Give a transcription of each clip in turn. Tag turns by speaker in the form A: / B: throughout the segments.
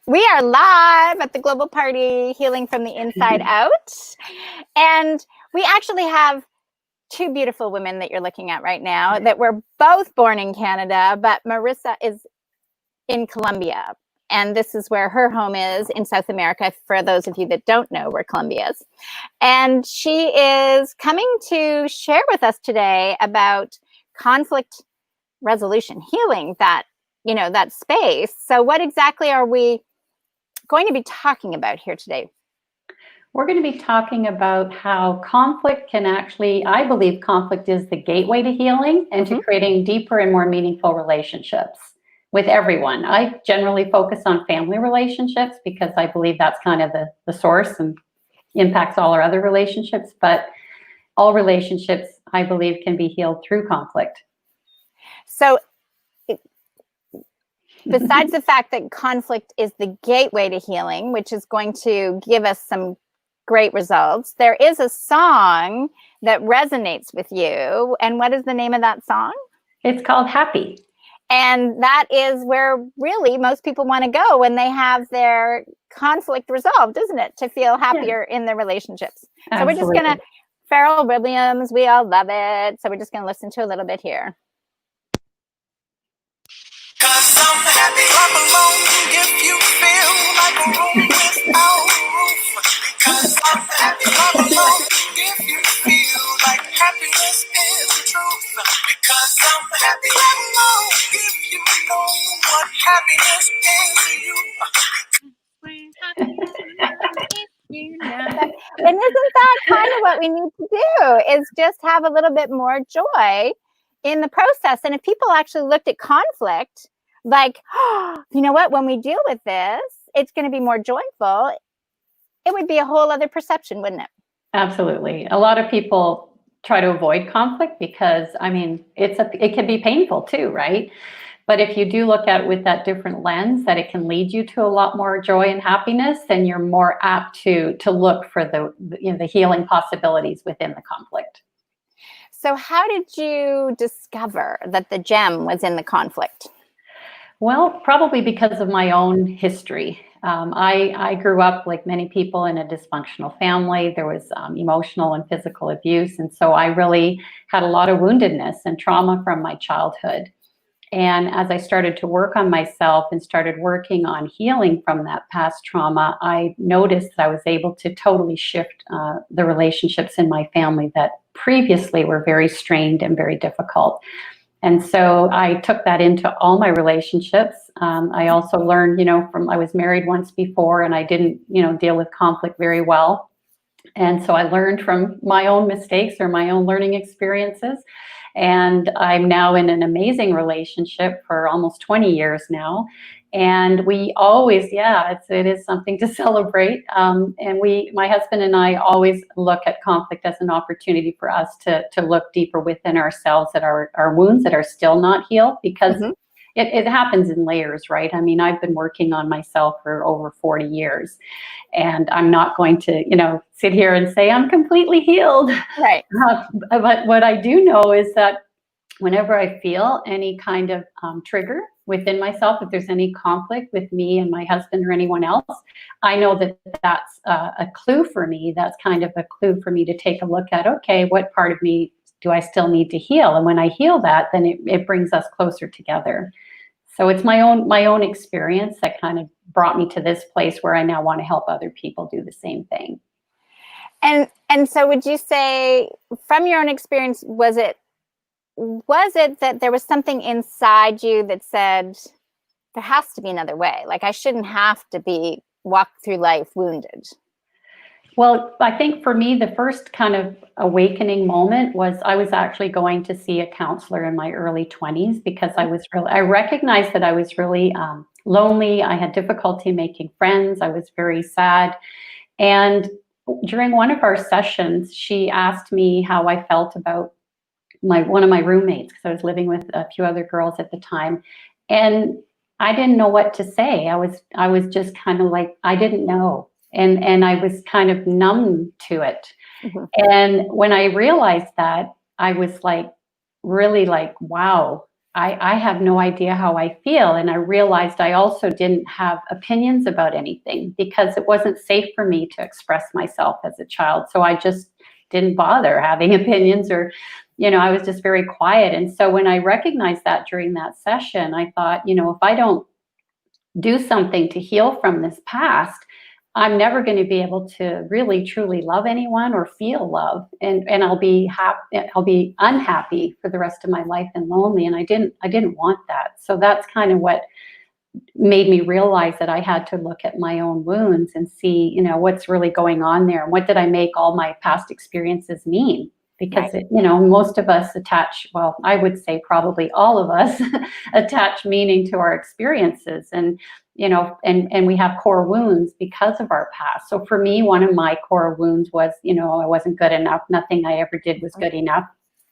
A: We are live at the Global Party, Healing from the Inside Out. And we actually have two beautiful women that you're looking at right now that were both born in Canada, but Marisa is in Colombia. And this is where her home is in South America, for those of you that don't know where Colombia is. And she is coming to share with us today about conflict resolution, healing that space. So what exactly are we going to be talking about here today?
B: We're going to be talking about how conflict can actually, I believe conflict is the gateway to healing and to creating deeper and more meaningful relationships with everyone. I generally focus on family relationships because I believe that's kind of the source and impacts all our other relationships, but all relationships, I believe, can be healed through conflict.
A: So besides the fact that conflict is the gateway to healing, which is going to give us some great results, there is a song that resonates with you. And what is the name of that song?
B: It's called Happy.
A: And that is where really most people want to go when they have their conflict resolved, isn't it? To feel happier in their relationships.
B: Absolutely.
A: So we're just going to, Pharrell Williams, we all love it. So we're just going to listen to a little bit here.
C: Cause I'm happy, clap along if you feel like a room without a roof. Because I'm happy, clap along if you feel like happiness is the truth. Because I'm happy, clap along if you know what happiness is to you.
A: And isn't that kind of what we need to do, is just have a little bit more joy in the process? And if people actually looked at conflict like, oh, you know what, when we deal with this, it's going to be more joyful, it would be a whole other perception, wouldn't it?
B: Absolutely. A lot of people try to avoid conflict because, I mean, it can be painful too, right? But if you do look at it with that different lens, that it can lead you to a lot more joy and happiness, then you're more apt to look for the healing possibilities within the conflict.
A: So how did you discover that the gem was in the conflict?
B: Well, probably because of my own history. I grew up, like many people, in a dysfunctional family. There was emotional and physical abuse. And so I really had a lot of woundedness and trauma from my childhood. And as I started to work on myself and started working on healing from that past trauma, I noticed that I was able to totally shift the relationships in my family that previously were very strained and very difficult. And so I took that into all my relationships. I also learned, I was married once before and I didn't, deal with conflict very well. And so I learned from my own mistakes or my own learning experiences. And I'm now in an amazing relationship for almost 20 years now. And we always, it is something to celebrate. And my husband and I always look at conflict as an opportunity for us to look deeper within ourselves at our wounds that are still not healed, because it happens in layers, right? I mean, I've been working on myself for over 40 years, and I'm not going to, sit here and say I'm completely healed.
A: Right.
B: But what I do know is that whenever I feel any kind of trigger within myself, if there's any conflict with me and my husband or anyone else, I know that that's a clue for me. That's kind of a clue for me to take a look at, okay, what part of me do I still need to heal? And when I heal that, then it brings us closer together. So it's my own experience that kind of brought me to this place where I now want to help other people do the same thing.
A: And so would you say, from your own experience, was it that there was something inside you that said there has to be another way? Like, I shouldn't have to walk through life wounded.
B: Well, I think for me, the first kind of awakening moment was I was actually going to see a counselor in my early 20s because I recognized that I was really lonely. I had difficulty making friends. I was very sad. And during one of our sessions, she asked me how I felt about one of my roommates, because I was living with a few other girls at the time. And I didn't know what to say. I was just kind of like, I didn't know. And I was kind of numb to it. And when I realized that, I was like, really like, wow, I have no idea how I feel. And I realized I also didn't have opinions about anything because it wasn't safe for me to express myself as a child. So I just didn't bother having opinions, or, I was just very quiet. And so when I recognized that during that session, I thought, if I don't do something to heal from this past, I'm never going to be able to really truly love anyone or feel love, and I'll be I'll be unhappy for the rest of my life and lonely, and I didn't want that. So that's kind of what made me realize that I had to look at my own wounds and see, what's really going on there, and what did I make all my past experiences mean? Because
A: Right.
B: most of us attach, well, I would say probably all of us attach meaning to our experiences, and and we have core wounds because of our past. So for me, one of my core wounds was, I wasn't good enough. Nothing I ever did was good enough.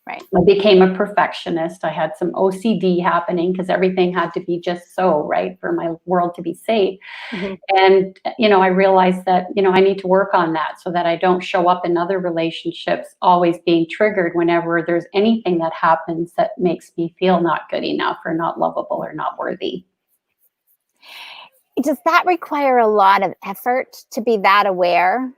A: Right.
B: I became a perfectionist. I had some OCD happening because everything had to be just so right for my world to be safe.
A: Mhm.
B: And, I realized that, I need to work on that so that I don't show up in other relationships always being triggered whenever there's anything that happens that makes me feel not good enough or not lovable or not worthy.
A: Does that require a lot of effort to be that aware?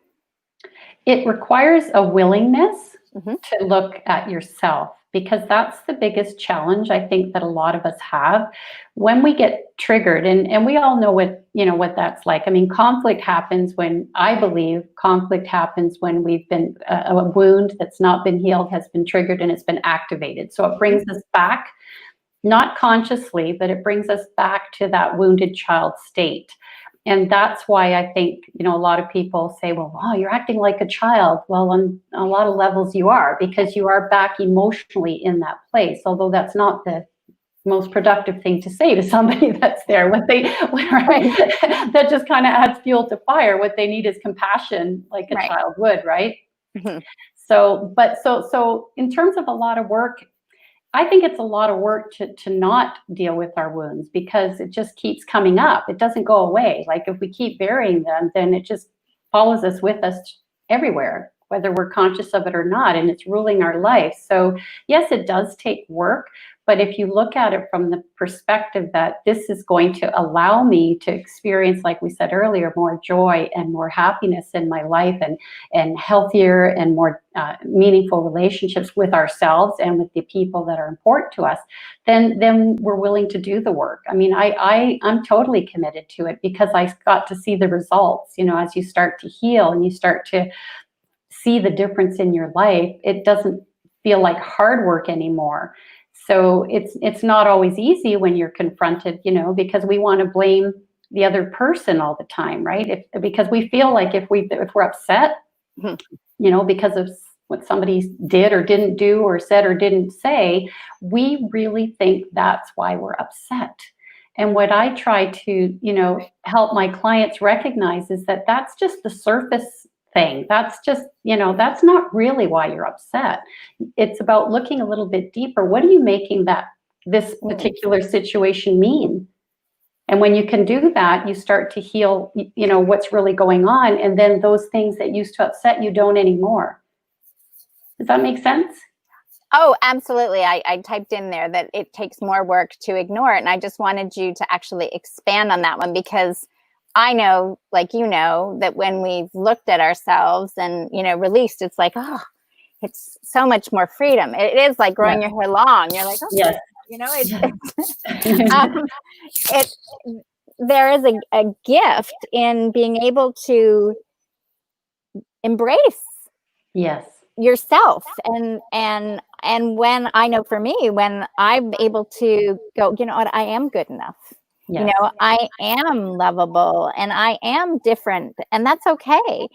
B: It requires a willingness
A: Mhm.
B: to look at yourself, because that's the biggest challenge I think that a lot of us have when we get triggered. And we all know what that's like. I mean, I believe conflict happens when we've been a wound that's not been healed has been triggered and it's been activated. So it brings us back, not consciously, but it brings us back to that wounded child state. And that's why I think, a lot of people say, well, oh, you're acting like a child. Well, on a lot of levels you are, because you are back emotionally in that place, although that's not the most productive thing to say to somebody that's there. Right? That just kind of adds fuel to fire. What they need is compassion, like a
A: Right.
B: child would, right?
A: Mhm.
B: So in terms of a lot of work, I think it's a lot of work to not deal with our wounds, because it just keeps coming up. It doesn't go away. Like if we keep burying them, then it just follows us with us everywhere, whether we're conscious of it or not, and it's ruling our life. So yes, it does take work, but if you look at it from the perspective that this is going to allow me to experience, like we said earlier, more joy and more happiness in my life, and healthier and more meaningful relationships with ourselves and with the people that are important to us, then we're willing to do the work. I mean, I'm totally committed to it, because I got to see the results. As you start to heal and you start to see the difference in your life, it doesn't feel like hard work anymore. So it's not always easy when you're confronted, because we want to blame the other person all the time, right? Because we feel like if we're upset,
A: Mhm.
B: Because of what somebody did or didn't do or said or didn't say, we really think that's why we're upset. And what I try to, help my clients recognize is that that's just the surface thing. That's just, that's not really why you're upset. It's about looking a little bit deeper. What are you making this particular situation mean? And when you can do that, you start to heal, what's really going on. And then those things that used to upset you don't anymore. Does that make sense?
A: Oh, absolutely. I typed in there that it takes more work to ignore it. And I just wanted you to actually expand on that one, because I know, like, that when we've looked at ourselves and, released, it's like, oh, it's so much more freedom. It is like growing your hair long. You're like, oh,
B: Yes.
A: there is a gift in being able to embrace
B: Yes.
A: yourself, and when I know, for me, when I'm able to go, you know what, I am good enough.
B: Yes.
A: I am lovable, and I am different, and that's okay.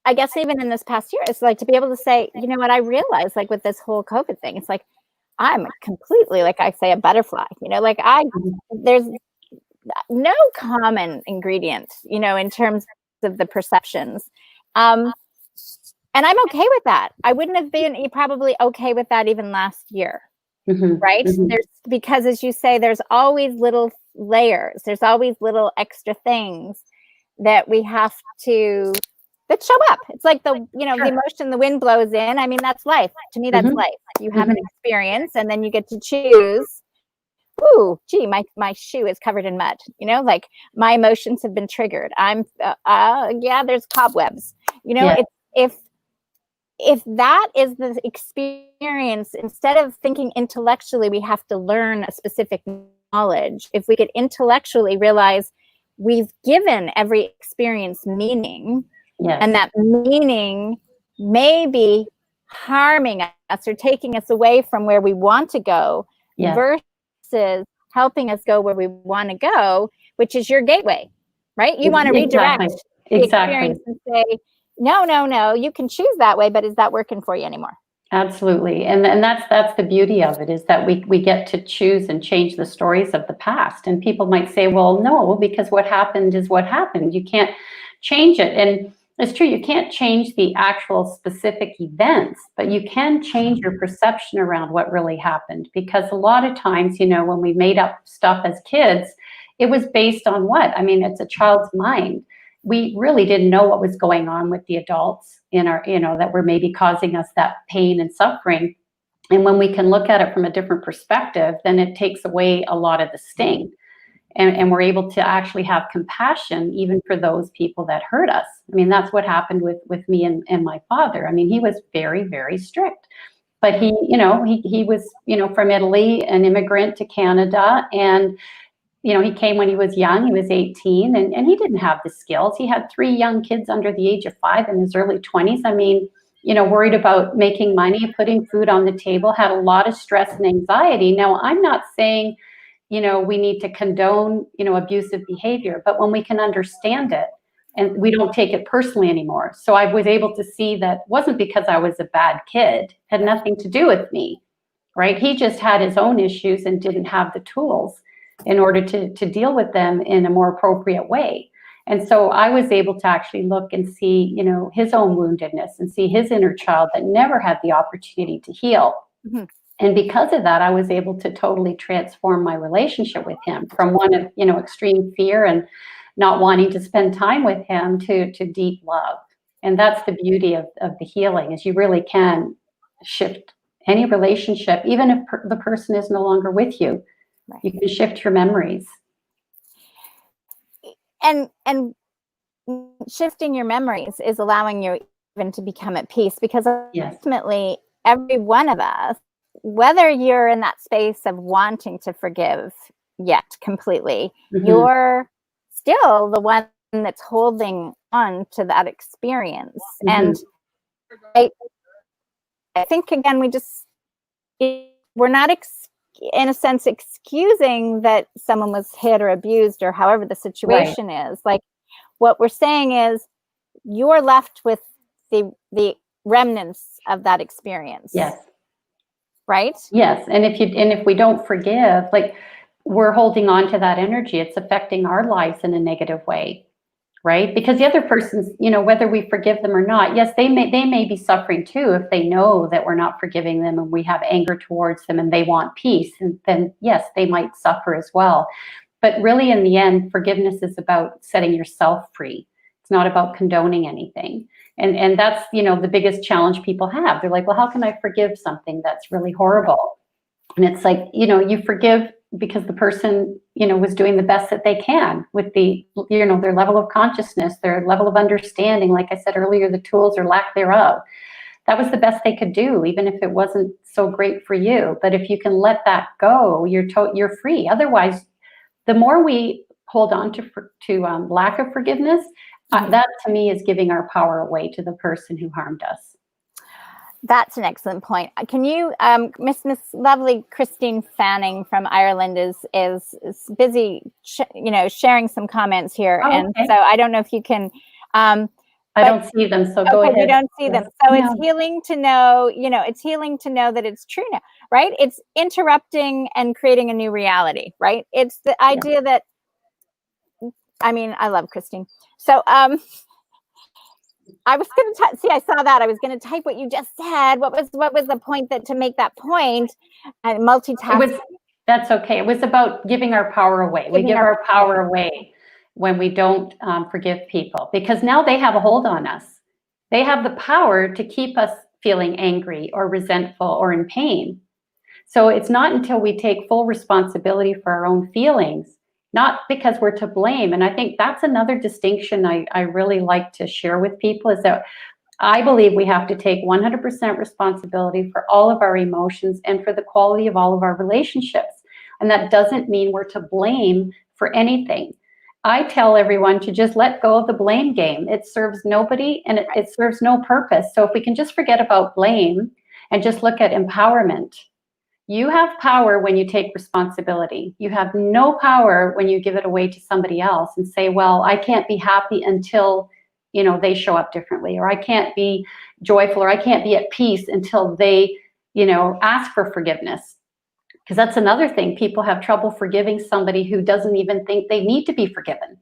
A: I guess even in this past year, it's like to be able to say, you know what, I realize, like with this whole COVID thing, it's like I'm completely, like I say, a butterfly. There's no common ingredient, in terms of the perceptions. And I'm okay with that. I wouldn't have been probably okay with that even last year.
B: Mm-hmm.
A: Right?
B: Mm-hmm.
A: Because as you say, there's always little layers. There's always little extra things that we have to that show up. It's like the
B: Sure.
A: emotion the wind blows in. I mean, that's life. To me, that's life. You have an
B: Mhm.
A: experience, and then you get to choose. Ooh, gee, my shoe is covered in mud. Like my emotions have been triggered. I'm yeah, there's cobwebs.
B: Yeah.
A: If that is the experience, instead of thinking intellectually we have to learn a specific knowledge, if we could intellectually realize we've given every experience meaning,
B: Yes.
A: and that meaning may be harming us or taking us away from where we want to go,
B: Yes.
A: versus helping us go where we want to go, which is your gateway, right? You want to redirect the experience and say, no, you can choose that way, but is that working for you anymore?
B: Absolutely. And that's the beauty of it, is that we get to choose and change the stories of the past. And people might say, well, no, because what happened is what happened. You can't change it. And it's true, you can't change the actual specific events, but you can change your perception around what really happened. Because a lot of times, when we made up stuff as kids, it was based on what? I mean, it's a child's mind. We really didn't know what was going on with the adults in our, that were maybe causing us that pain and suffering. And when we can look at it from a different perspective, then it takes away a lot of the sting. And we're able to actually have compassion even for those people that hurt us. I mean, that's what happened with me and my father. I mean, he was very, very strict. But he was, from Italy, an immigrant to Canada. And he came when he was young. He was 18, and he didn't have the skills. He had 3 young kids under the age of 5 in his early 20s. I mean, worried about making money, putting food on the table, had a lot of stress and anxiety. Now, I'm not saying, we need to condone, abusive behavior, but when we can understand it and we don't take it personally anymore. So I was able to see that wasn't because I was a bad kid, had nothing to do with me, right? He just had his own issues and didn't have the tools in order to deal with them in a more appropriate way. And so I was able to actually look and see, his own woundedness and see his inner child that never had the opportunity to heal.
A: Mm-hmm.
B: And because of that, I was able to totally transform my relationship with him from one of, extreme fear and not wanting to spend time with him to deep love. And that's the beauty of the healing, is you really can shift any relationship, even if the person is no longer with you. Right. You can shift your memories.
A: And shifting your memories is allowing you even to become at peace, because ultimately every one of us, whether you're in that space of wanting to forgive yet completely, you're still the one that's holding on to that experience. And I think, again, we're not in a sense excusing that someone was hit or abused or however the situation is. Like, what we're saying is you're left with the remnants of that experience.
B: Yes.
A: Right?
B: Yes. And if we don't forgive, like, we're holding on to that energy, it's affecting our lives in a negative way. Right? Because the other person's, whether we forgive them or not, yes, they may be suffering too if they know that we're not forgiving them and we have anger towards them and they want peace. And then, yes, they might suffer as well. But really, in the end, forgiveness is about setting yourself free. It's not about condoning anything. And that's, the biggest challenge people have. They're like, well, how can I forgive something that's really horrible? And it's like, you forgive because the person, was doing the best that they can with the, their level of consciousness, their level of understanding, like I said earlier, the tools or lack thereof. That was the best they could do, even if it wasn't so great for you. But if you can let that go, you're free. Otherwise, the more we hold on to lack of forgiveness, that to me is giving our power away to the person who harmed us.
A: That's an excellent point. Can you, Miss lovely Christine Fanning from Ireland is busy, sharing some comments here, and so I don't know if you can. I
B: don't see them, so go ahead.
A: You don't see them, so it's healing to know. It's healing to know that it's true now, right? It's interrupting and creating a new reality, right? It's the idea that. I mean, I love Christine, so I was going to see. I saw that. I was going to type what you just said. What was the point to make that point? And multitasking.
B: That's okay. It was about giving our power away. We give our power away when we don't forgive people, because now they have a hold on us. They have the power to keep us feeling angry or resentful or in pain. So it's not until we take full responsibility for our own feelings, not because we're to blame. And I think that's another distinction I really like to share with people, is that I believe we have to take 100% responsibility for all of our emotions and for the quality of all of our relationships. And that doesn't mean we're to blame for anything. I tell everyone to just let go of the blame game. It serves nobody, and it serves no purpose. So if we can just forget about blame and just look at empowerment. You have power when you take responsibility. You have no power when you give it away to somebody else and say, well, I can't be happy until, they show up differently, or I can't be joyful, or I can't be at peace until they, ask for forgiveness. Because that's another thing. People have trouble forgiving somebody who doesn't even think they need to be forgiven.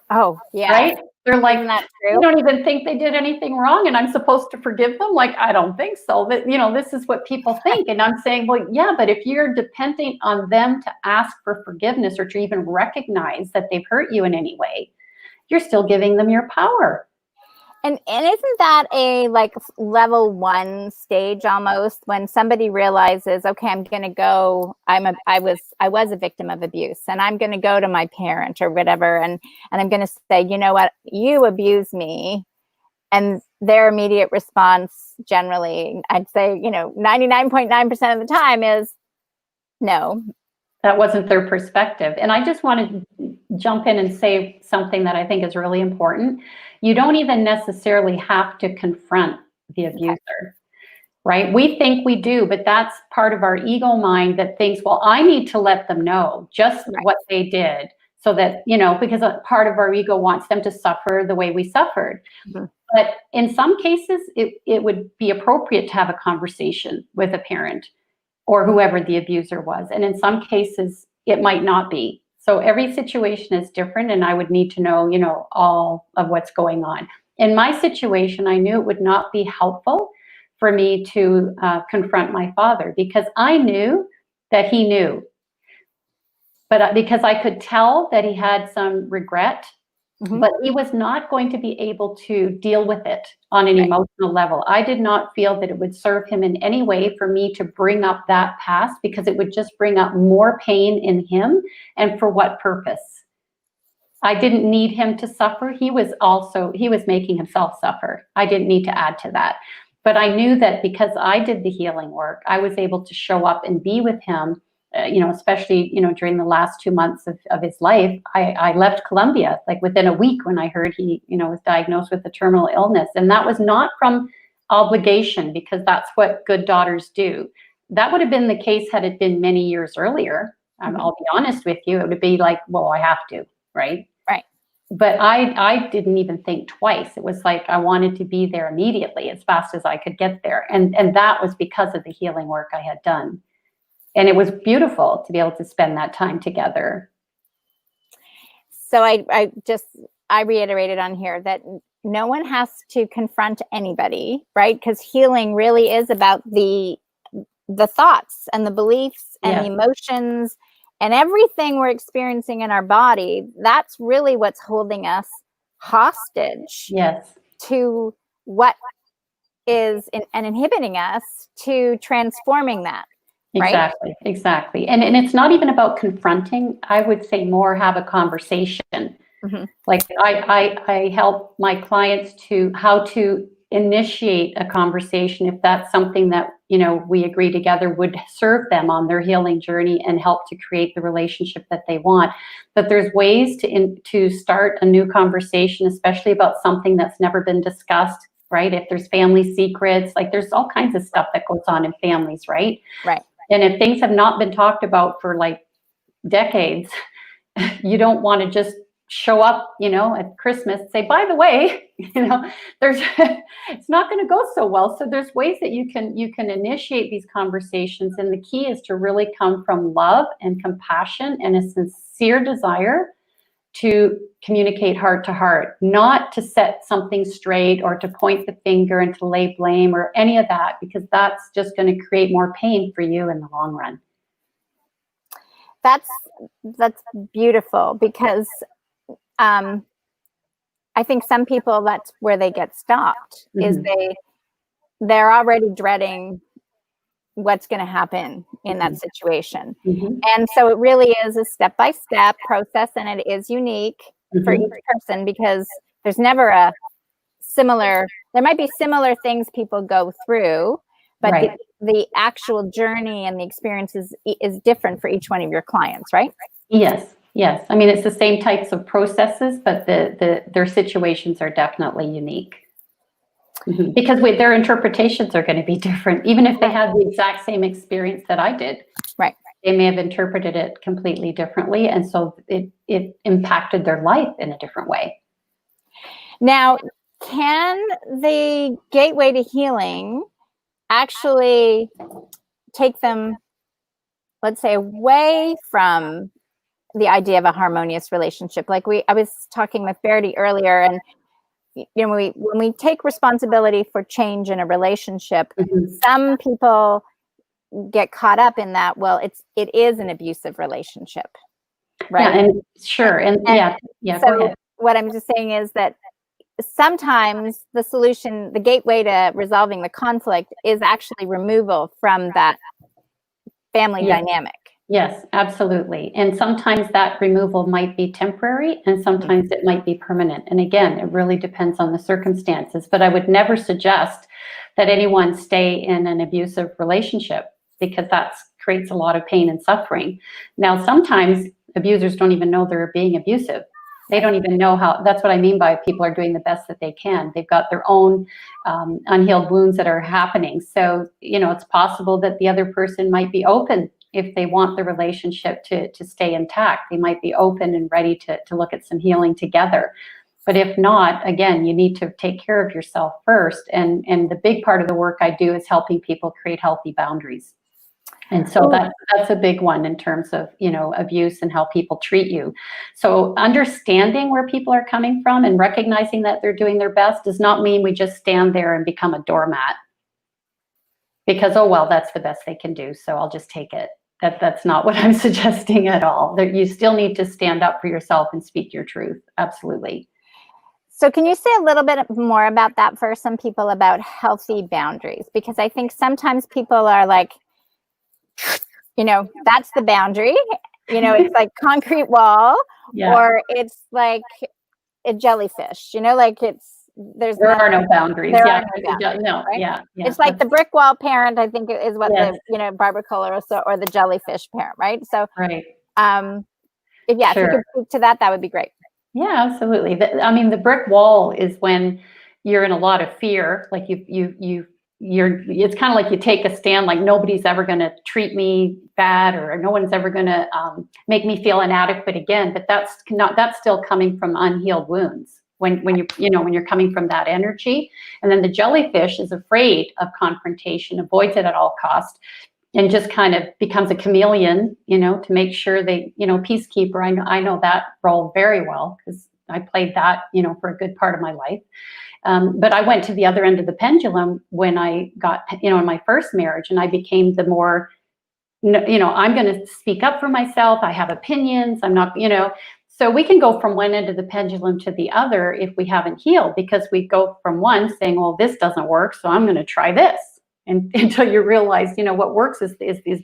A: Oh, yeah.
B: Right? They're like,
A: isn't that true?
B: I don't even think they did anything wrong, and I'm supposed to forgive them? Like, I don't think so. That, this is what people think. And I'm saying, well, yeah, but if you're depending on them to ask for forgiveness or to even recognize that they've hurt you in any way, you're still giving them your power.
A: And isn't that a level 1 stage almost, when somebody realizes, okay, I'm going to go, I was a victim of abuse, and I'm going to go to my parent or whatever, and I'm going to say, you know what, you abused me. And their immediate response, generally, I'd say, 99.9% of the time is no.
B: That wasn't their perspective. And I just want to jump in and say something that I think is really important. You don't even necessarily have to confront the abuser, right? We think we do, but that's part of our ego mind that thinks, well, I need to let them know just what they did, so that, because a part of our ego wants them to suffer the way we suffered. Mm-hmm. But in some cases, it would be appropriate to have a conversation with a parent or whoever the abuser was. And in some cases, it might not be. So every situation is different, and I would need to know, all of what's going on. In my situation, I knew it would not be helpful for me to confront my father, because I knew that he knew. But because I could tell that he had some regret, but he was not going to be able to deal with it on an emotional level. I did not feel that it would serve him in any way for me to bring up that past, because it would just bring up more pain in him. And for what purpose? I didn't need him to suffer. He was making himself suffer. I didn't need to add to that. But I knew that because I did the healing work, I was able to show up and be with him. Especially, during the last 2 months of his life. I left Colombia within a week when I heard he, was diagnosed with a terminal illness. And that was not from obligation, because that's what good daughters do. That would have been the case had it been many years earlier. I'll be honest with you. It would be like, well, I have to, right?
A: Right.
B: But I didn't even think twice. It was like I wanted to be there immediately, as fast as I could get there. And that was because of the healing work I had done. And it was beautiful to be able to spend that time together.
A: So I reiterated on here that no one has to confront anybody, right? Because healing really is about the thoughts and the beliefs and the emotions and everything we're experiencing in our body. That's really what's holding us hostage to what is and inhibiting us to transforming that.
B: Exactly, right? Exactly. And it's not even about confronting. I would say more have a conversation. Mm-hmm. Like I help my clients to how to initiate a conversation if that's something that, we agree together would serve them on their healing journey and help to create the relationship that they want. But there's ways to start a new conversation, especially about something that's never been discussed, right? If there's family secrets, there's all kinds of stuff that goes on in families, right?
A: Right.
B: And if things have not been talked about for decades, you don't want to just show up, at Christmas and say, by the way, it's not going to go so well. So there's ways that you can initiate these conversations. And the key is to really come from love and compassion and a sincere desire to communicate heart to heart, not to set something straight or to point the finger and to lay blame or any of that, because that's just going to create more pain for you in the long run.
A: That's beautiful, because I think some people, that's where they get stopped, is
B: Mhm.
A: they're already dreading what's going to happen in that situation.
B: Mhm.
A: And so it really is a step-by-step process, and it is unique for each
B: Mhm.
A: person, because there's never a similar, there might be similar things people go through, but
B: Right.
A: the actual journey and the experience is different for each one of your clients, right?
B: Yes. Yes. I mean, it's the same types of processes, but their situations are definitely unique. Mhm. Because their interpretations are going to be different, even if they had the exact same experience that I did.
A: Right.
B: They may have interpreted it completely differently, and so it impacted their life in a different way.
A: Now, can the gateway to healing actually take them, let's say, away from the idea of a harmonious relationship? Like I was talking with Verity earlier, and when we take responsibility for change in a relationship,
B: Mhm.
A: some people get caught up in that. Well, it is an abusive relationship,
B: Yeah,
A: right?
B: and sure, and
A: And
B: yeah, go
A: so
B: ahead.
A: what I'm just saying is that sometimes the solution, the gateway to resolving the conflict, is actually removal from that family
B: Yeah.
A: dynamic.
B: Yes, absolutely. And sometimes that removal might be temporary and sometimes it might be permanent. And again, it really depends on the circumstances. But I would never suggest that anyone stay in an abusive relationship, because that creates a lot of pain and suffering. Now, sometimes abusers don't even know they're being abusive. They don't even know how. That's what I mean by people are doing the best that they can. They've got their own unhealed wounds that are happening. So, it's possible that the other person might be open. If they want the relationship to stay intact, they might be open and ready to look at some healing together. But if not, again, you need to take care of yourself first. And the big part of the work I do is helping people create healthy boundaries. And so that's a big one in terms of, abuse and how people treat you. So understanding where people are coming from and recognizing that they're doing their best does not mean we just stand there and become a doormat because, oh, well, that's the best they can do, so I'll just take it. That's not what I'm suggesting at all. That you still need to stand up for yourself and speak your truth. Absolutely.
A: So can you say a little bit more about that for some people, about healthy boundaries? Because I think sometimes people are like, that's the boundary. It's like concrete wall,
B: Yeah.
A: or it's like a jellyfish, like there's
B: There are
A: nothing,
B: no boundaries.
A: there
B: Yeah.
A: are no boundaries,
B: No.
A: right?
B: Yeah. Yeah.
A: It's like the brick wall parent, I think, is what
B: Yes.
A: the Barbara Kohler, or the jellyfish parent, right? So
B: Right.
A: if you
B: Sure.
A: could speak to that, that would be great.
B: Yeah, absolutely. I mean, the brick wall is when you're in a lot of fear, like it's kind of like you take a stand, like nobody's ever going to treat me bad, or no one's ever going to make me feel inadequate again. But that's still coming from unhealed wounds. When you're coming from that energy. And then the jellyfish is afraid of confrontation, avoids it at all costs, and just kind of becomes a chameleon, to make sure they, peacekeeper. I know that role very well because I played that, for a good part of my life. But I went to the other end of the pendulum when I got, in my first marriage, and I became the more, I'm going to speak up for myself. I have opinions. I'm not, so we can go from one end of the pendulum to the other if we haven't healed, because we go from one saying, well, this doesn't work, so I'm going to try this. And until you realize, what works is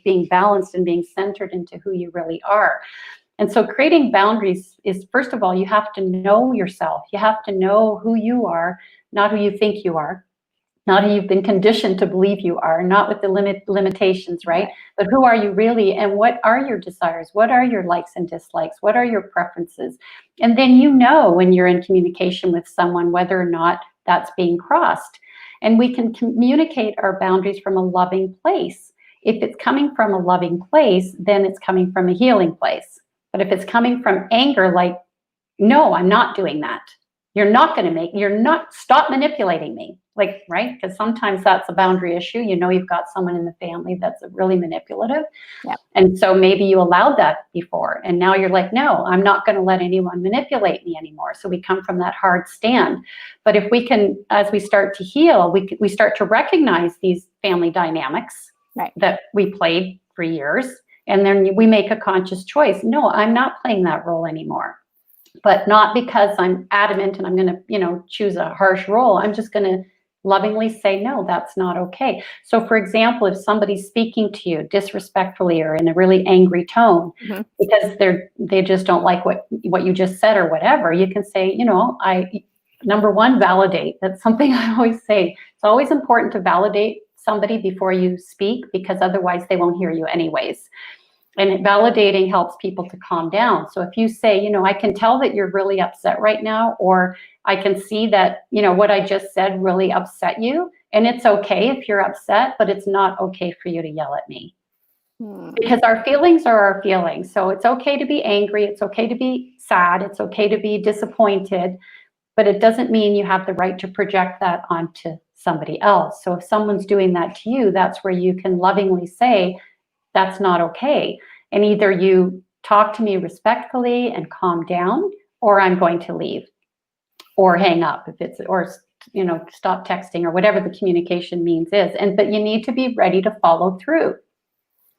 B: being balanced and being centered into who you really are. And so creating boundaries is, first of all, you have to know yourself. You have to know who you are, not who you think you are, not who you've been conditioned to believe you are, not with the limitations, right? But who are you really, and what are your desires? What are your likes and dislikes? What are your preferences? And then when you're in communication with someone, whether or not that's being crossed. And we can communicate our boundaries from a loving place. If it's coming from a loving place, then it's coming from a healing place. But if it's coming from anger, like, no, I'm not doing that. Stop manipulating me. Like, right? Because sometimes that's a boundary issue. You've got someone in the family that's really manipulative.
A: Yep.
B: And so maybe you allowed that before. And now you're like, no, I'm not going to let anyone manipulate me anymore. So we come from that hard stand. But if we can, as we start to heal, we start to recognize these family dynamics that we played for years. And then we make a conscious choice. No, I'm not playing that role anymore. but not because I'm adamant and I'm going to, choose a harsh role. I'm just going to lovingly say, no, that's not okay. So for example, if somebody's speaking to you disrespectfully or in a really angry tone, because they just don't like what you just said or whatever, you can say, number one, validate. That's something I always say. It's always important to validate somebody before you speak, because otherwise they won't hear you anyways. And validating helps people to calm down. So if you say, I can tell that you're really upset right now, or I can see that, what I just said really upset you. And it's okay if you're upset, but it's not okay for you to yell at me. Because our feelings are our feelings. So it's okay to be angry. It's okay to be sad. It's okay to be disappointed. But it doesn't mean you have the right to project that onto somebody else. So if someone's doing that to you, that's where you can lovingly say, that's not okay. And either you talk to me respectfully and calm down, or I'm going to leave or hang up or stop texting or whatever the communication means is. But you need to be ready to follow through.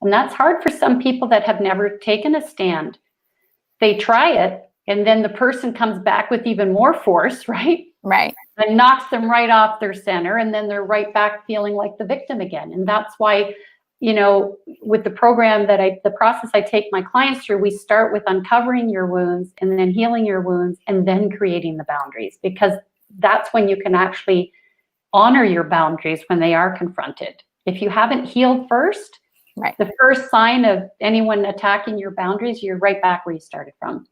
B: And that's hard for some people that have never taken a stand. They try it, and then the person comes back with even more force, right?
A: Right.
B: And knocks them right off their center, and then they're right back feeling like the victim again. And that's why, with the program the process I take my clients through, we start with uncovering your wounds and then healing your wounds and then creating the boundaries, because that's when you can actually honor your boundaries when they are confronted. If you haven't healed first,
A: right,
B: the first sign of anyone attacking your boundaries, you're right back where you started from.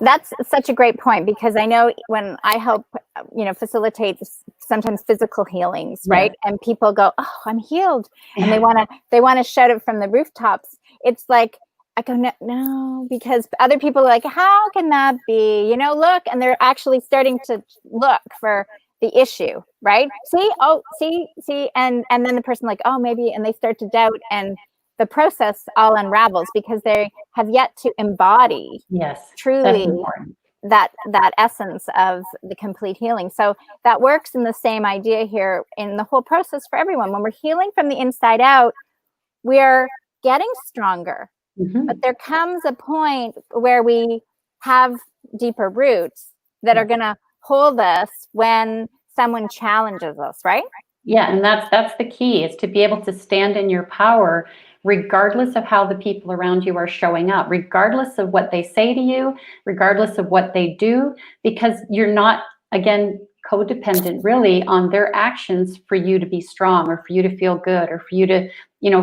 A: That's such a great point, because I know when I help, facilitate sometimes physical healings, right? Yeah. And people go, "Oh, I'm healed," and they want to shout it from the rooftops. It's like, I go, no, because other people are like, "How can that be?" Look, and they're actually starting to look for the issue, right? See, and then the person like, "Oh, maybe," and they start to doubt, and the process all unravels because they have yet to embody truly that essence of the complete healing. So that works in the same idea here in the whole process for everyone. When we're healing from the inside out, we're getting stronger, but there comes a point where we have deeper roots that are going to hold us when someone challenges us, right?
B: Yeah, and that's the key, is to be able to stand in your power regardless of how the people around you are showing up, regardless of what they say to you, regardless of what they do, because you're not, again, codependent really on their actions for you to be strong or for you to feel good or for you to,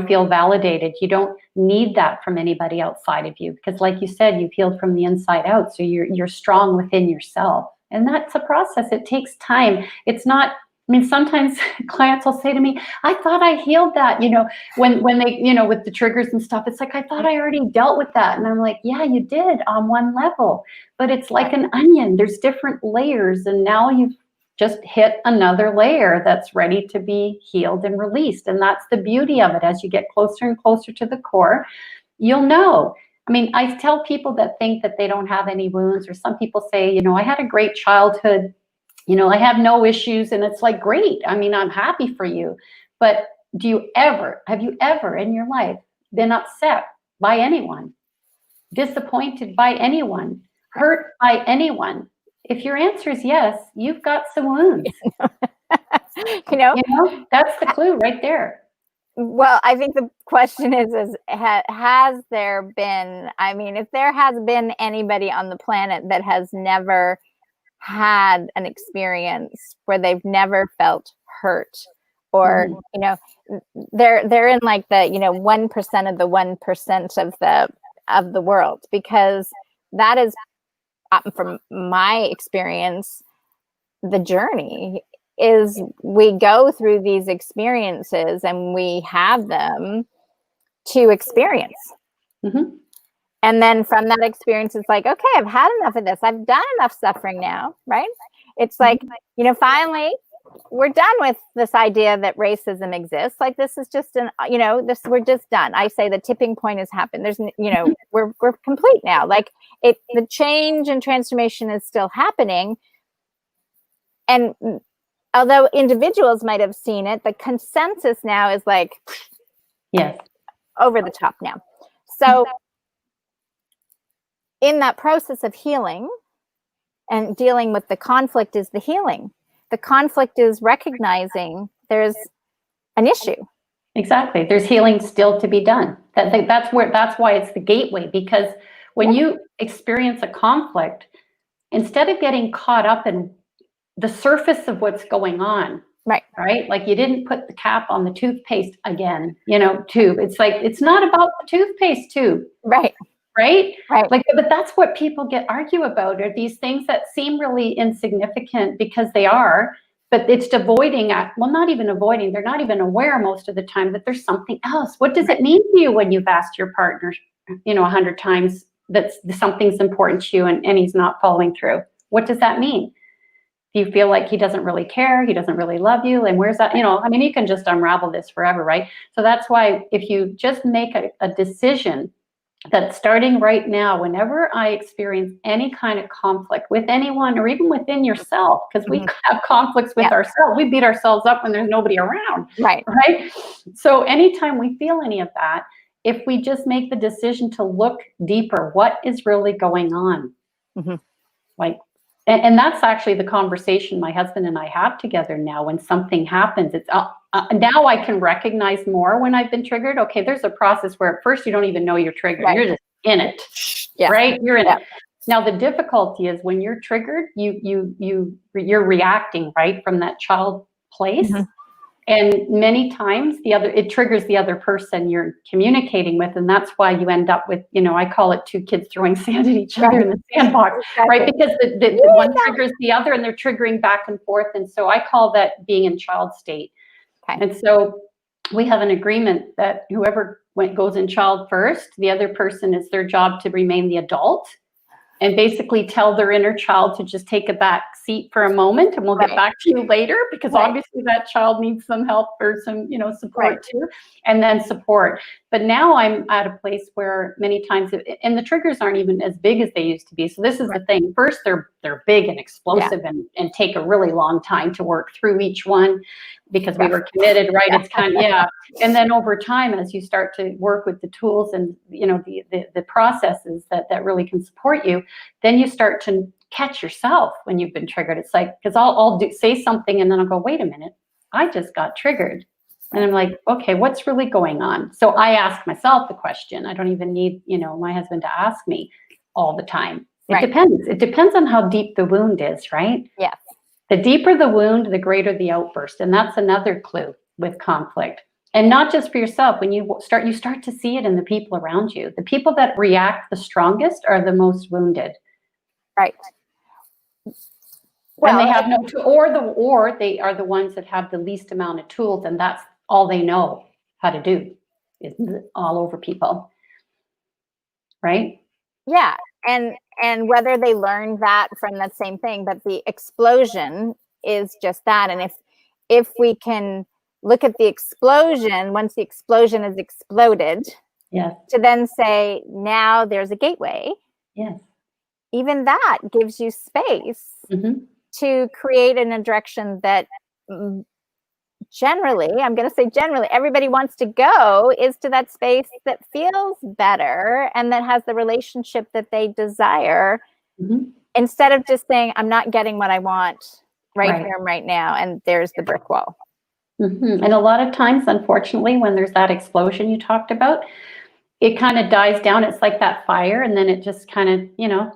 B: feel validated. You don't need that from anybody outside of you, because like you said, you've healed from the inside out. So you're strong within yourself. And that's a process. It takes time. It's not, sometimes clients will say to me, "I thought I healed that," when they, with the triggers and stuff, it's like, "I thought I already dealt with that." And I'm like, yeah, you did on one level, but it's like an onion. There's different layers. And now you've just hit another layer that's ready to be healed and released. And that's the beauty of it. As you get closer and closer to the core, you'll know. I tell people that think that they don't have any wounds, or some people say, "I had a great childhood. I have no issues," and it's like, great. I'm happy for you. But have you ever in your life been upset by anyone, disappointed by anyone, hurt by anyone? If your answer is yes, you've got some wounds. That's the clue right there.
A: Well, I think the question is has there been, if there has been anybody on the planet that has never had an experience where they've never felt hurt, or they're in like the 1% of the 1% of the world, because that is, from my experience, the journey is we go through these experiences and we have them to experience. And then from that experience, it's like, okay, I've had enough of this. I've done enough suffering now, right? It's like, finally, we're done with this idea that racism exists. Like, this is just we're just done. I say the tipping point has happened. There's, we're complete now. Like, the change and transformation is still happening. And although individuals might have seen it, the consensus now is like,
B: yes,
A: over the top now. So in that process of healing and dealing with the conflict is the healing. The conflict is recognizing there's an issue.
B: Exactly. There's healing still to be done. That's why it's the gateway, because when you experience a conflict, instead of getting caught up in the surface of what's going on, right? Like you didn't put the cap on the toothpaste again, tube. It's like, it's not about the toothpaste tube. Right. Like, but that's what people argue about, are these things that seem really insignificant because they are, but it's not even avoiding, they're not even aware most of the time that there's something else. What does it mean to you when you've asked your partner, 100 times that something's important to you and he's not following through? What does that mean? Do you feel like he doesn't really care? He doesn't really love you? And where's that? You can just unravel this forever, right? So that's why if you just make a decision that starting right now, whenever I experience any kind of conflict with anyone or even within yourself, because we have conflicts with ourselves, we beat ourselves up when there's nobody around, right? So anytime we feel any of that, if we just make the decision to look deeper, what is really going on? And that's actually the conversation my husband and I have together now. When something happens, it's now I can recognize more when I've been triggered. Okay, there's a process where at first you don't even know you're triggered. You're just in it, right? You're in it. Now the difficulty is when you're triggered, you're reacting right from that child place. And many times it triggers the other person you're communicating with. And that's why you end up with, I call it two kids throwing sand at each other in the sandbox, right? Because the one triggers the other and they're triggering back and forth. And so I call that being in child state. And so we have an agreement that whoever goes in child first, the other person, is their job to remain the adult and basically tell their inner child to just take a back seat for a moment, and we'll get back to you later, because obviously that child needs some help or some, support too, and then support. But now I'm at a place where many times, and the triggers aren't even as big as they used to be. So this is the thing. First, they're big and explosive and take a really long time to work through each one, because we were committed, right? It's kind of, and then over time, as you start to work with the tools and, the processes that really can support you, then you start to catch yourself when you've been triggered. It's like, because I'll say something and then I'll go, wait a minute, I just got triggered. And I'm like, okay, what's really going on? So I ask myself the question. I don't even need, my husband to ask me all the time. It depends. It depends on how deep the wound is, right? Yes. The deeper the wound, the greater the outburst. And that's another clue with conflict. And not just for yourself. When you start to see it in the people around you. The people that react the strongest are the most wounded. Right. Well, and they have no tool, or they are the ones that have the least amount of tools, and that's all they know how to do, is all over people. Right? Yeah. And whether they learn that from that same thing, but the explosion is just that. And if we can look at the explosion, once the explosion is exploded, to then say, now there's a gateway. Yes. Even that gives you space to create in a direction that generally, I'm going to say generally, everybody wants to go, is to that space that feels better and that has the relationship that they desire, instead of just saying, I'm not getting what I want right here and right now, and there's the brick wall. And a lot of times, unfortunately, when there's that explosion you talked about, it kind of dies down. It's like that fire, and then it just kind of,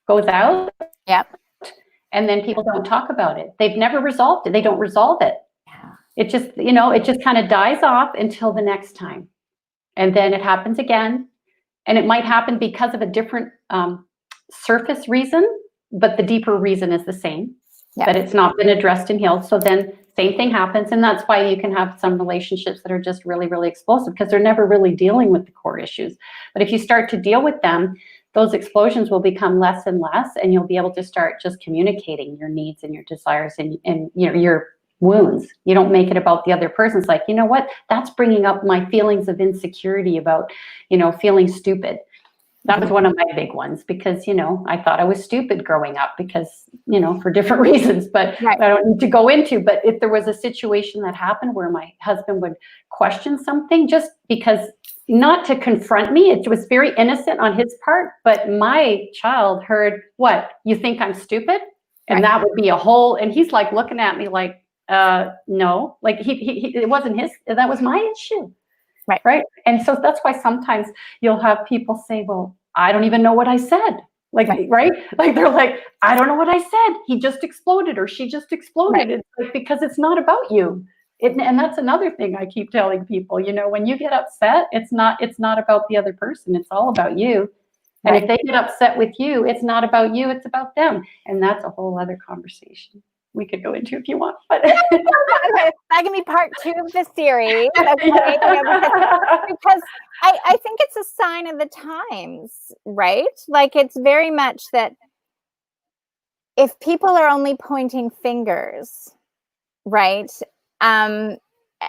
B: goes out. Yep. And then people don't talk about it. They've never resolved it. They don't resolve it. Yeah. It just, it just kind of dies off until the next time. And then it happens again. And it might happen because of a different surface reason, but the deeper reason is the same. Yep. That it's not been addressed and healed. So then same thing happens. And that's why you can have some relationships that are just really, really explosive, because they're never really dealing with the core issues. But if you start to deal with them, those explosions will become less and less, and you'll be able to start just communicating your needs and your desires and your wounds. You don't make it about the other person. It's like, you know what? That's bringing up my feelings of insecurity about, feeling stupid. That was one of my big ones, because, I thought I was stupid growing up because, for different reasons, but I don't need to go into. But if there was a situation that happened where my husband would question something just because, not to confront me. It was very innocent on his part, but my child heard, what, you think I'm stupid? And that would be a whole, and he's like looking at me like, no, like he it wasn't his, that was my issue. Right. And so that's why sometimes you'll have people say, well, I don't even know what I said. Like, right? Like they're like, I don't know what I said. He just exploded or she just exploded. It's like, because it's not about you. And that's another thing I keep telling people, you know, when you get upset, it's not about the other person. It's all about you. And if they get upset with you, it's not about you, it's about them. And that's a whole other conversation we could go into if you want. But
A: that can be part 2 of the series. Okay? Because I think it's a sign of the times, right? Like it's very much that if people are only pointing fingers, right? And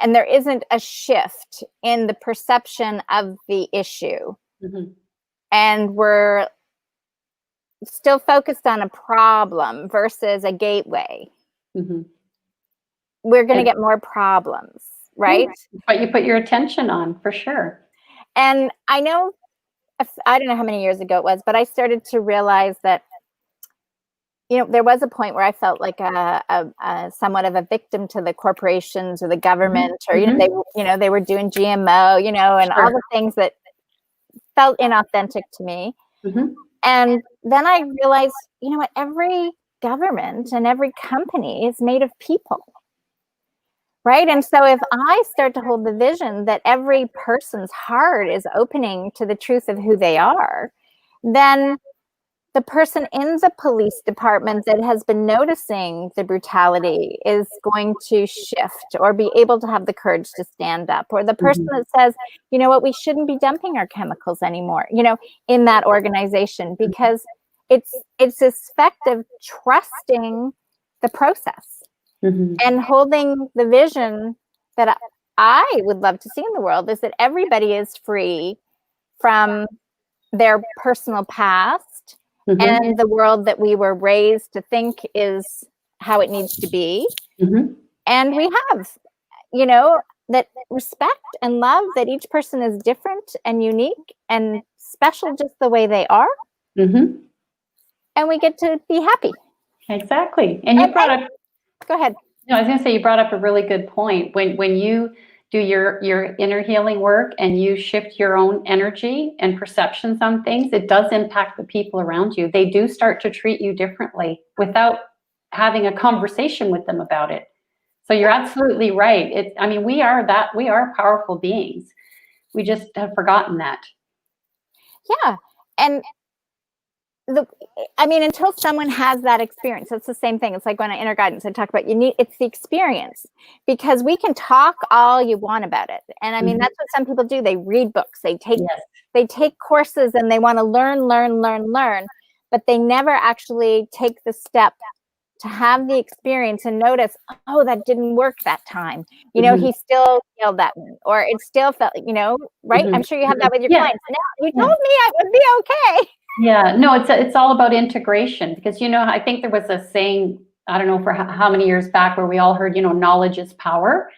A: there isn't a shift in the perception of the issue. And we're still focused on a problem versus a gateway. We're going to get more problems, right?
B: But you put your attention on, for sure.
A: And I know, I don't know how many years ago it was, but I started to realize that, you know, there was a point where I felt like a somewhat of a victim to the corporations or the government, or they were doing GMO, and all the things that felt inauthentic to me. And then I realized, you know what, every government and every company is made of people, right? And so if I start to hold the vision that every person's heart is opening to the truth of who they are, then the person in the police department that has been noticing the brutality is going to shift or be able to have the courage to stand up. Or the person that says, you know what, we shouldn't be dumping our chemicals anymore, in that organization, because it's this fact of trusting the process and holding the vision that I would love to see in the world is that everybody is free from their personal past and the world that we were raised to think is how it needs to be. And we have, that respect and love that each person is different and unique and special just the way they are. And we get to be happy.
B: Exactly. And you brought up,
A: go ahead.
B: No, I was going to say, you brought up a really good point. When you do your inner healing work and you shift your own energy and perceptions on things, it does impact the people around you. They do start to treat you differently without having a conversation with them about it. So you're absolutely right. We are powerful beings. We just have forgotten that. Yeah.
A: And until someone has that experience, it's the same thing. It's like when I inner guidance, I talk about it's the experience, because we can talk all you want about it. And that's what some people do. They read books, they take courses, and they want to learn, but they never actually take the step to have the experience and notice, oh, that didn't work that time. He still yelled at me, or it still felt, right? I'm sure you have that with your clients. Now, you told me I would be okay.
B: Yeah, no, it's all about integration, because, I think there was a saying, I don't know for how many years back, where we all heard, knowledge is power.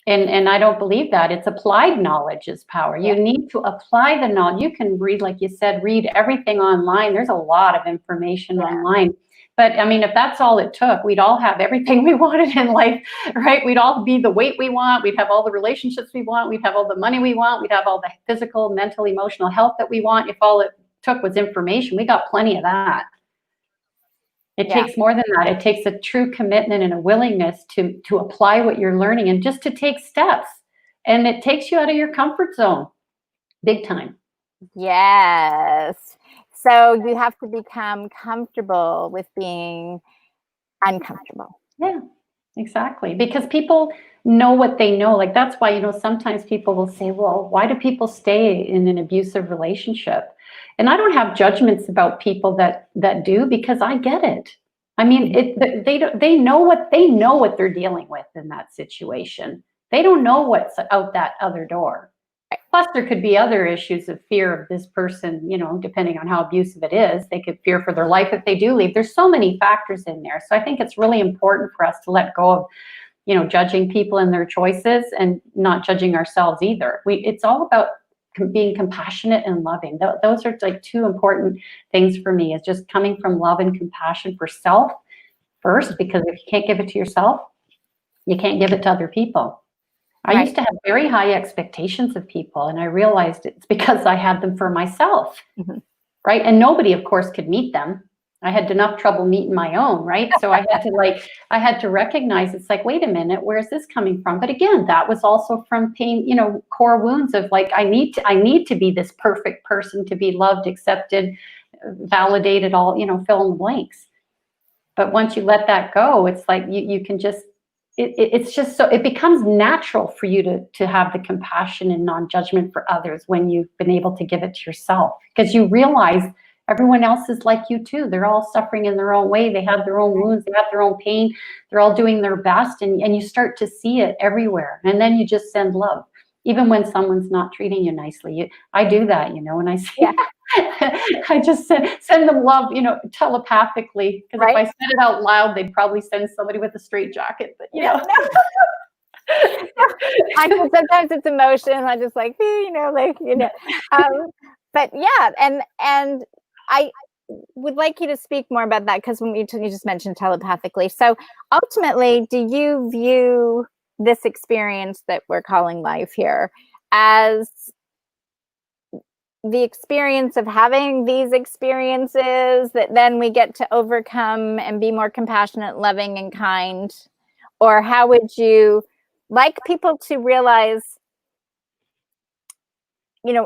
B: And I don't believe that. It's applied knowledge is power. You need to apply the knowledge. You can read, like you said, read everything online. There's a lot of information online. But if that's all it took, we'd all have everything we wanted in life, right? We'd all be the weight we want. We'd have all the relationships we want. We'd have all the money we want. We'd have all the physical, mental, emotional health that we want. If all it took was information, we got plenty of that. It takes more than that. It takes a true commitment and a willingness to apply what you're learning, and just to take steps. And it takes you out of your comfort zone, big time.
A: Yes. So you have to become comfortable with being uncomfortable.
B: Yeah, exactly. Because people know what they know. Like, that's why, sometimes people will say, well, why do people stay in an abusive relationship? And I don't have judgments about people that do, because I get it. They know what they're dealing with in that situation. They don't know what's out that other door. Plus, there could be other issues of fear of this person, depending on how abusive it is. They could fear for their life if they do leave. There's so many factors in there. So I think it's really important for us to let go of, judging people and their choices, and not judging ourselves either. It's all about being compassionate and loving. Those are like two important things for me, is just coming from love and compassion for self first, because if you can't give it to yourself, you can't give it to other people. I used to have very high expectations of people, and I realized it's because I had them for myself, right? And nobody, of course, could meet them. I had enough trouble meeting my own, right? So I had to recognize, it's like, wait a minute, where's this coming from? But again, that was also from pain, core wounds of like, I need to be this perfect person to be loved, accepted, validated, all, fill in the blanks. But once you let that go, it's like you can just, it's just so, it becomes natural for you to have the compassion and non-judgment for others when you've been able to give it to yourself, because you realize everyone else is like you too. They're all suffering in their own way. They have their own wounds. They have their own pain. They're all doing their best. And you start to see it everywhere. And then you just send love. Even when someone's not treating you nicely. I do that, and I say, I just send them love, telepathically. Because if I said it out loud, they'd probably send somebody with a straitjacket. But,
A: I know sometimes it's emotion. I just like, but yeah. And I would like you to speak more about that, because when you just mentioned telepathically. So ultimately, do you view this experience that we're calling life here as the experience of having these experiences that then we get to overcome and be more compassionate, loving, and kind? Or how would you like people to realize,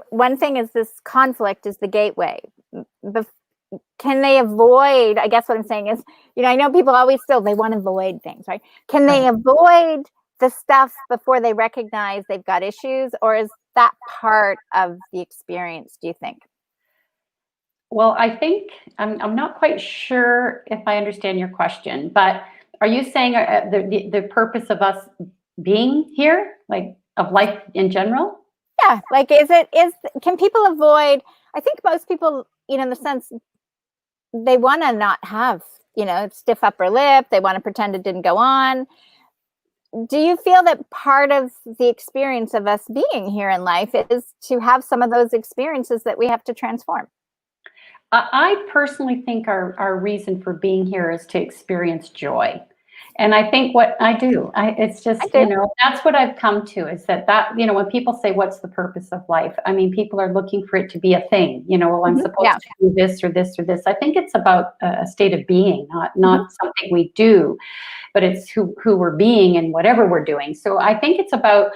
A: one thing is this conflict is the gateway. Can they avoid, I guess what I'm saying is, I know people always they want to avoid things, right? Can they avoid the stuff before they recognize they've got issues? Or is that part of the experience, do you think?
B: Well, I think, I'm not quite sure if I understand your question, but are you saying the purpose of us being here, like of life in general?
A: Yeah, like can people avoid, I think most people, in the sense they want to not have, stiff upper lip, they want to pretend it didn't go on. Do you feel that part of the experience of us being here in life is to have some of those experiences that we have to transform?
B: I personally think our reason for being here is to experience joy. And I think what I do, it's just, that's what I've come to, is that, when people say, what's the purpose of life? I mean, people are looking for it to be a thing, well, I'm supposed to do this or this or this. I think it's about a state of being, not something we do, but it's who we're being and whatever we're doing. So I think it's about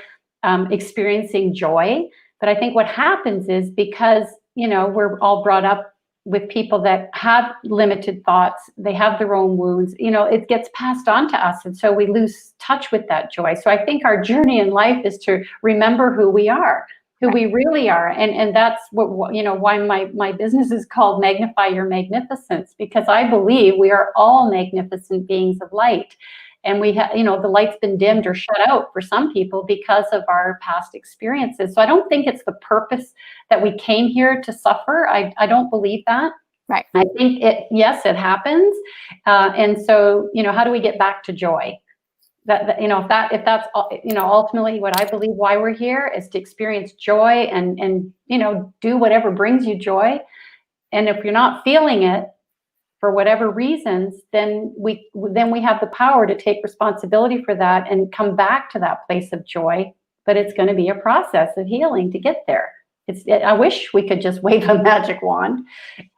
B: experiencing joy. But I think what happens is, because, we're all brought up with people that have limited thoughts, they have their own wounds, it gets passed on to us. And so we lose touch with that joy. So I think our journey in life is to remember who we are, who we really are. And that's what, why my business is called Magnify Your Magnificence, because I believe we are all magnificent beings of light. And we have, the light's been dimmed or shut out for some people because of our past experiences. So I don't think it's the purpose that we came here to suffer. I don't believe that.
A: Right.
B: I think yes, it happens. And so, how do we get back to joy? If that's ultimately what I believe why we're here is to experience joy and do whatever brings you joy. And if you're not feeling it, for whatever reasons, then we have the power to take responsibility for that and come back to that place of joy. But it's going to be a process of healing to get there. I wish we could just wave a magic wand,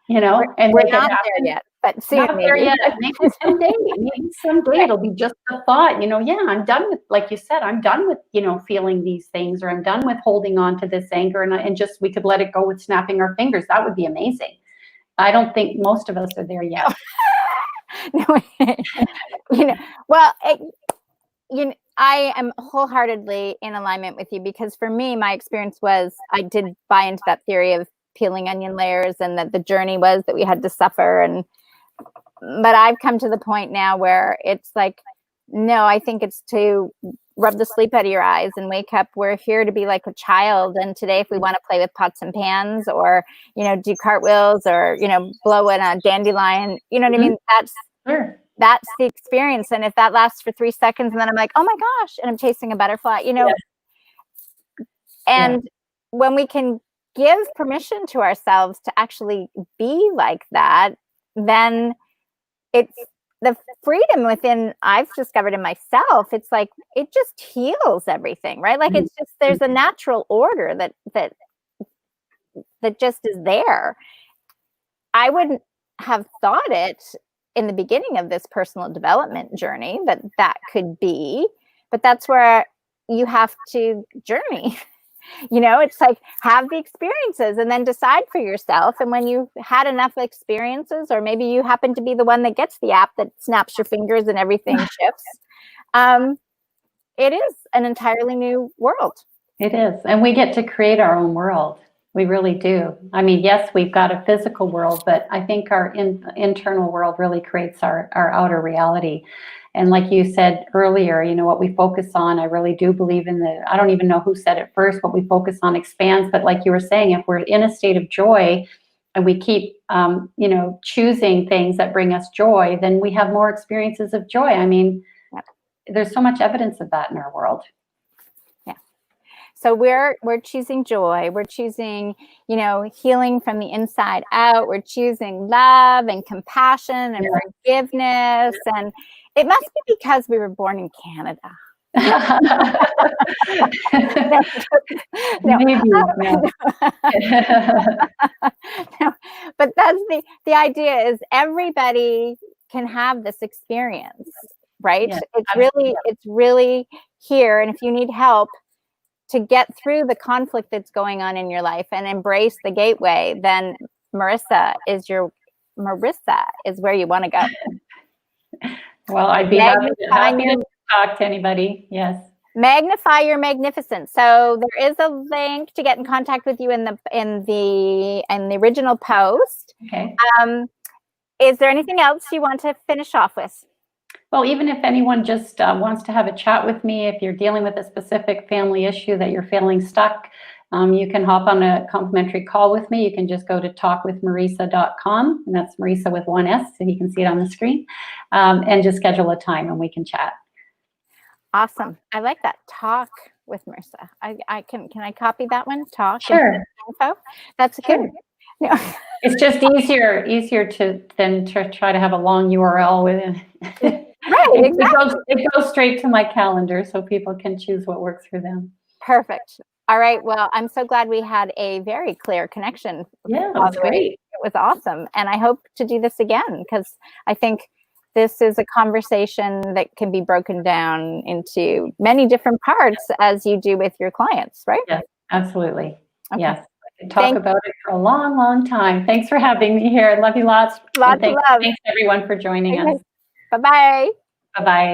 B: and
A: we're not there yet, but soon.
B: Not there yet. Maybe someday it'll be just a thought. I'm done with, like you said, I'm done with feeling these things, or I'm done with holding on to this anger, and just we could let it go with snapping our fingers. That would be amazing. I don't think most of us are there yet.
A: No, well, I am wholeheartedly in alignment with you, because for me, my experience was I did buy into that theory of peeling onion layers, and that the journey was that we had to suffer. But I've come to the point now where it's like, no, I think it's to rub the sleep out of your eyes and wake up. We're here to be like a child. And today, if we want to play with pots and pans, or, do cartwheels, or, blow in a dandelion, you know what I mean? That's the experience. And if that lasts for 3 seconds, and then I'm like, oh my gosh, and I'm chasing a butterfly, and when we can give permission to ourselves to actually be like that, then it's the freedom within, I've discovered in myself, it's like, it just heals everything, right? Like, it's just, there's a natural order that just is there. I wouldn't have thought it in the beginning of this personal development journey that could be, but that's where you have to journey. You know, it's like, have the experiences and then decide for yourself. And when you had enough experiences, or maybe you happen to be the one that gets the app that snaps your fingers and everything shifts, it is an entirely new world.
B: It is. And we get to create our own world. We really do. I mean, yes, we've got a physical world, but I think our internal world really creates our outer reality. And like you said earlier, you know, what we focus on, I really do believe in I don't even know who said it first, what we focus on expands. But like you were saying, if we're in a state of joy and we keep, you know, choosing things that bring us joy, then we have more experiences of joy. I mean, there's so much evidence of that in our world.
A: So we're choosing joy. We're choosing, you know, healing from the inside out. We're choosing love and compassion and forgiveness. And it must be because we were born in Canada.
B: Maybe,
A: no, but that's the idea, is everybody can have this experience, right?
B: Yeah,
A: it's really here. And if you need help to get through the conflict that's going on in your life and embrace the gateway, then Marisa is where you want to go.
B: Well, I'd be happy to talk to anybody. Yes.
A: Magnify your magnificence. So there is a link to get in contact with you in the original post.
B: Okay.
A: Is there anything else you want to finish off with?
B: Well, even if anyone just wants to have a chat with me, if you're dealing with a specific family issue that you're feeling stuck, you can hop on a complimentary call with me. You can just go to talkwithmarisa.com, and that's Marisa with one S, so you can see it on the screen, and just schedule a time and we can chat.
A: Awesome. I like that. Talk with Marisa. Can I copy that one? Talk.
B: Sure.
A: Info. That's good. No.
B: It's just easier than to try to have a long URL with it.
A: Right, exactly.
B: It goes straight to my calendar so people can choose what works for them.
A: Perfect. All right. Well, I'm so glad we had a very clear connection.
B: Yeah, that's great.
A: It was awesome. And I hope to do this again, because I think this is a conversation that can be broken down into many different parts, as you do with your clients, right?
B: Yes, absolutely. Okay. Yes.
A: Talk
B: about it for a long, long time. Thanks for having me here. I love you lots.
A: Lots of love.
B: Thanks everyone for joining us.
A: Bye-bye.
B: Bye-bye.